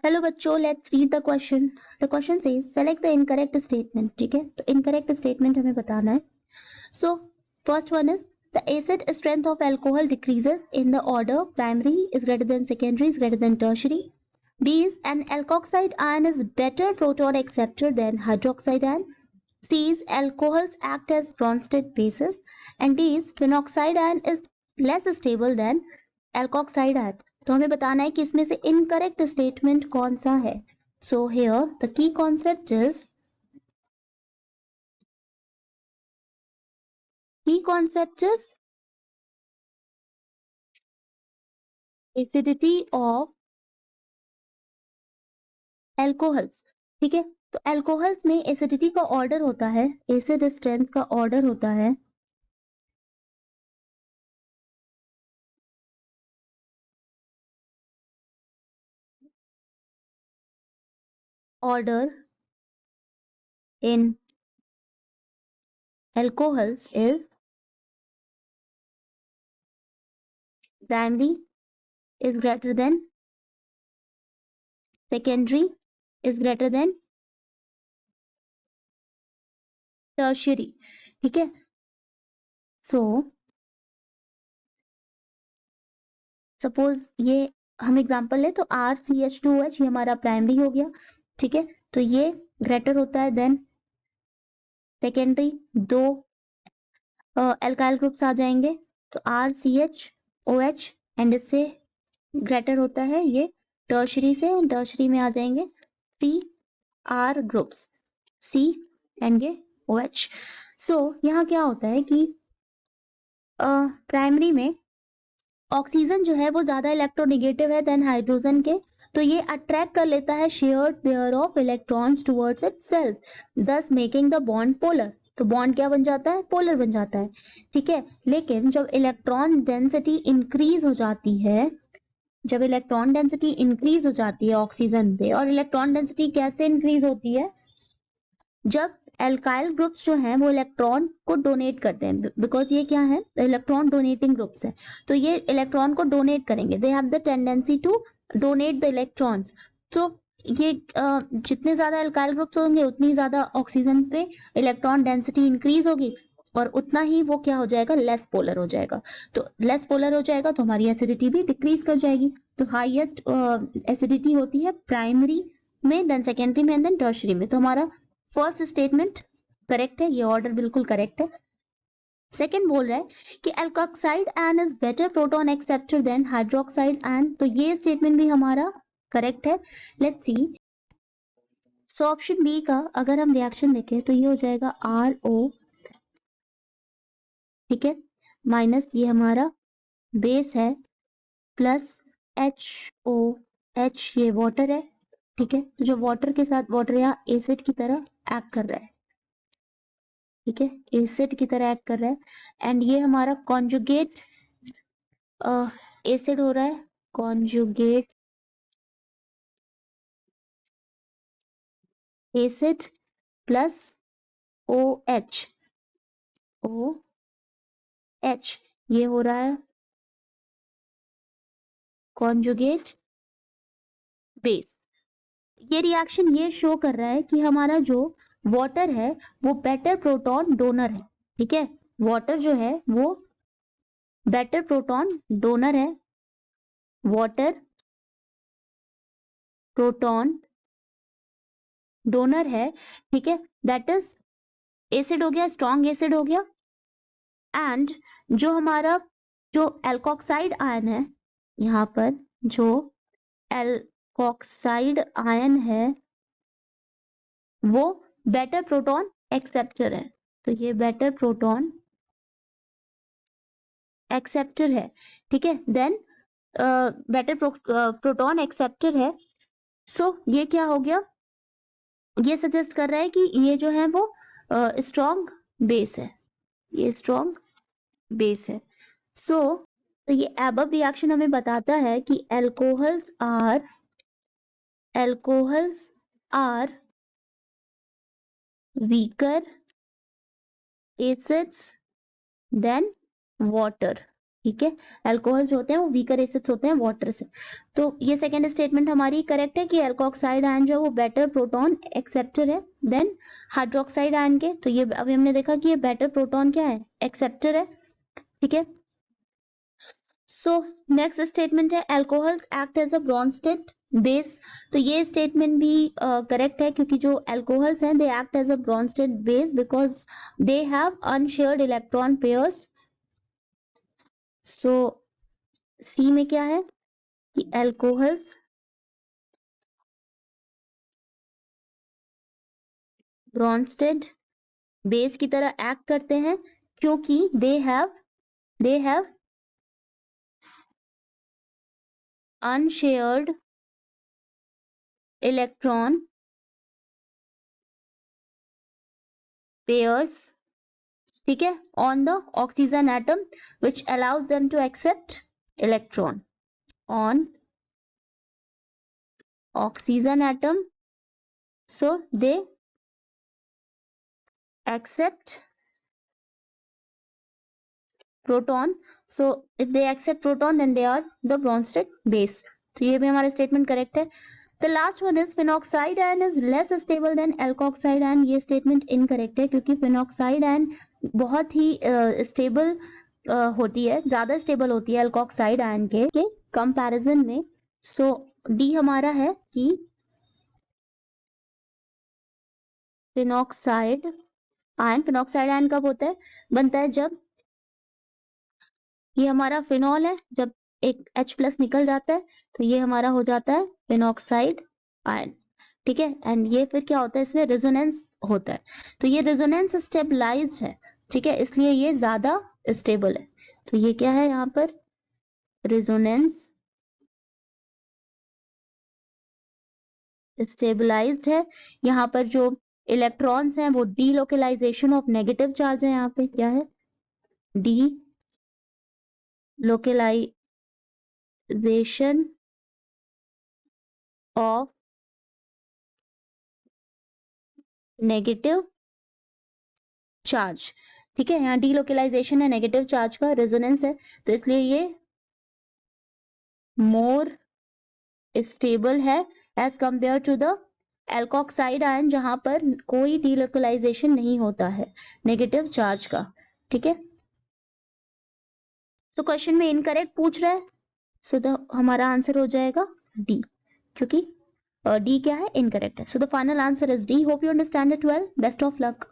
Hello बच्चों, let's read the question. The question says select the incorrect statement. ठीक है, तो इनकरेक्ट स्टेटमेंट हमें बताना है। So first one is the acid strength of alcohol decreases in the order primary is greater than secondary is greater than tertiary. B is an alkoxide ion is better proton acceptor than hydroxide ion. C is alcohols act as Bronsted bases. And D is phenoxide ion is less stable than alkoxide ion. तो हमें बताना है कि इसमें से incorrect statement कौन सा है. So here the key concept is acidity of alcohols. ठीक है, तो एल्कोहल्स में एसिडिटी का ऑर्डर होता है, एसिड स्ट्रेंथ का ऑर्डर होता है order in alcohols is primary is greater than secondary is greater than tertiary. ठीक है, सो सपोज ये हम एग्जांपल ले तो RCH2OH ये हमारा प्राइमरी हो गया. ठीक है, तो ये ग्रेटर होता है देन सेकेंडरी. दो एल्काइल ग्रुप्स आ जाएंगे तो RCHOH एंड इससे ग्रेटर होता है ये टर्शरी से, एंड टर्शरी में आ जाएंगे 3R ग्रुप्स C एंड ये OH. सो यहाँ क्या होता है कि प्राइमरी में ऑक्सीजन जो है वो ज्यादा इलेक्ट्रोनेगेटिव है देन हाइड्रोजन के, तो ये अट्रैक्ट कर लेता है shared pair of electrons towards itself, दस मेकिंग द बॉन्ड पोलर. तो बॉन्ड क्या बन जाता है, पोलर बन जाता है. ठीक है, लेकिन जब इलेक्ट्रॉन डेंसिटी इंक्रीज हो जाती है, जब इलेक्ट्रॉन डेंसिटी इंक्रीज हो जाती है ऑक्सीजन पे, और इलेक्ट्रॉन डेंसिटी कैसे इंक्रीज होती है, जब एल्काइल ग्रुप्स जो हैं वो इलेक्ट्रॉन को डोनेट करते हैं, बिकॉज ये क्या है, इलेक्ट्रॉन डोनेटिंग ग्रुप्स है, तो ये इलेक्ट्रॉन को डोनेट करेंगे, they have the tendency to donate the electrons. तो ये जितने ज्यादा एल्काइल ग्रुप्स होंगे उतनी ज्यादा ऑक्सीजन पे इलेक्ट्रॉन डेंसिटी इंक्रीज होगी, और उतना ही वो क्या हो जाएगा, लेस पोलर हो जाएगा. तो लेस पोलर हो जाएगा तो हमारी एसिडिटी भी डिक्रीज कर जाएगी. तो हाईएस्ट एसिडिटी होती है प्राइमरी में, देन सेकेंडरी में, एंड देन टर्शरी में. तो हमारा फर्स्ट स्टेटमेंट करेक्ट है, ये ऑर्डर बिल्कुल करेक्ट है. सेकेंड बोल रहा है कि alkoxide ion is better proton acceptor than hydroxide ion, तो ये स्टेटमेंट भी हमारा करेक्ट है. Let's see. So option B का अगर हम रिएक्शन देखें तो ये हो जाएगा RO, ठीक है, माइनस ये हमारा बेस है, प्लस HOH ये वाटर है. ठीक है, तो जो वाटर के साथ वाटर यहाँ एसिड की तरह एक्ट कर रहा है. ठीक है, एसिड की तरह एक्ट कर रहा है, एंड ये हमारा कॉन्जुगेट एसिड हो रहा है, conjugate acid plus OH, OH ये हो रहा है कॉन्जुगेट बेस. ये रिएक्शन ये शो कर रहा है कि हमारा जो वाटर है वो बेटर प्रोटॉन डोनर है. ठीक है, वाटर जो है वो बेटर प्रोटॉन डोनर है, वाटर प्रोटॉन डोनर है. ठीक है, दैट इज एसिड हो गया, स्ट्रॉन्ग एसिड हो गया. एंड जो हमारा जो एल्कोक्साइड आयन है, यहाँ पर जो एल्कोक्साइड आयन है वो बेटर प्रोटॉन एक्सेप्टर है. तो ये बेटर प्रोटॉन एक्सेप्टर है. ठीक है, देन बेटर प्रोटॉन एक्सेप्टर है. सो ये क्या हो गया, ये सजेस्ट कर रहा है कि ये जो है वो स्ट्रॉन्ग बेस है, ये स्ट्रॉन्ग बेस है. सो तो ये एबव रिएक्शन हमें बताता है कि alcohols are weaker acids than water. ठीक है, अल्कोहल्स होते हैं वो वीकर एसिड्स होते हैं वाटर से। तो ये सेकेंड स्टेटमेंट हमारी करेक्ट है कि एल्कोक्साइड आयन जो है वो बेटर प्रोटॉन एक्सेप्टर है देन हाइड्रोक्साइड आयन के। तो ये अभी हमने देखा कि ये बेटर प्रोटॉन क्या है, एक्सेप्टर है। ठीक है, सो नेक्स्ट स्टेटमेंट है alcohols act as a Bronsted base. तो ये स्टेटमेंट भी करेक्ट है क्योंकि जो एल्कोहल्स हैं they act as a Bronsted base because they have unshared electron pairs. So C में क्या है कि एल्कोहल्स ब्रॉन्स्टेड बेस की तरह एक्ट करते हैं क्योंकि they have unshared electron pairs, ठीक है, on the oxygen atom which allows them to accept electron on oxygen atom, so they accept proton, so if they accept proton then they are the Bronsted base। तो ये भी हमारा statement correct है। The last one is phenol ion is less stable than alkoxide ion। ये statement incorrect है क्योंकि phenol ion बहुत ही stable होती है, ज्यादा स्टेबल होती है alkoxide ion के कंपैरिजन में। सो डी हमारा है कि फिनॉक्साइड आयन कब होता है, बनता है जब ये हमारा फिनॉल है, जब एक H+ निकल जाता है तो ये हमारा हो जाता है फिनॉक्साइड आयन। ठीक है, एंड ये फिर क्या होता है, इसमें रेजोनेंस होता है। तो ये रेजोनेंस स्टेबलाइज्ड है, ठीक है, इसलिए ये ज्यादा स्टेबल है। तो ये क्या है यहाँ पर, रेजोनेंस स्टेबलाइज्ड है। यहाँ पर जो इलेक्ट्रॉन्स हैं वो डीलोकलाइजेशन ऑफ नेगेटिव चार्ज है। यहाँ पे क्या है, delocalisation of negative charge. ठीक है, यहाँ डीलोकलाइजेशन है नेगेटिव चार्ज का, रेजोनेंस है, तो इसलिए ये मोर स्टेबल है as compare to the alkoxide ion जहां पर कोई डीलोकलाइजेशन नहीं होता है नेगेटिव चार्ज का। ठीक है, सो क्वेश्चन में इनकरेक्ट पूछ रहा है, सो द हमारा आंसर हो जाएगा डी, क्योंकि डी क्या है, इनकरेक्ट है। So the final answer is D. Hope you understand it well, best of luck.